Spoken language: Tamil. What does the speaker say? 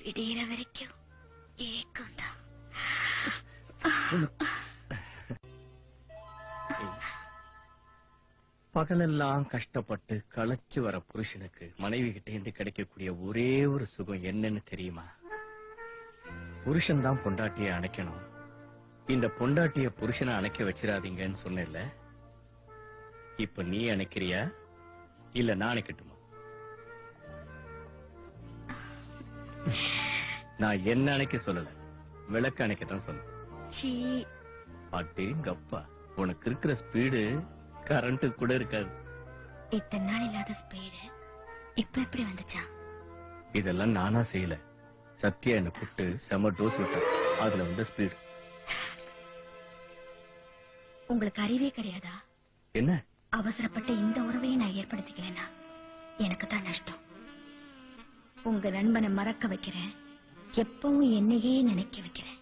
விடியற வரைக்கும் ஏக்கம் தான். பகலெல்லாம் கஷ்டப்பட்டு களைச்சு வர புருஷனுக்கு மனைவி கிட்ட இருந்து கிடைக்கக்கூடிய ஒரே ஒரு சுகம் என்னன்னு தெரியுமா? புருஷன் தான் பொண்டாட்டிய அணைக்கணும். இந்த பொண்டாட்டிய புருஷனை அணைக்க வச்சிடாதீங்கன்னு சொன்னேன்ல, இப்ப நீ அணைக்கிறியா இல்ல நான் அணைக்கட்டுமா? நான் என்ன அணைக்க சொல்லல, விளக்கு அணைக்கத்தான் சொன்னேன். அடேங்கப்பா, உனக்கு இருக்கிற ஸ்பீடு கரண்ட் கூட இருக்காது. இத்தனை நாள் இல்லாத ஸ்பீடு இப்ப எப்படி வந்துச்சா? இதெல்லாம் நானா செய்யல, சத்யா என்ன கூப்பிட்டு செம டோஸ் விட்டா, அதுல வந்த ஸ்பீடு. உங்களுக்கு அறிவே கிடையாதா? என்ன அவசரப்பட்ட இந்த உறவையை நான் ஏற்படுத்திக்கலன்னா எனக்கு தான் நஷ்டம். உங்க நண்பனை மறக்க வைக்கிறேன், எப்பவும் என்னையே நினைக்க வைக்கிறேன்.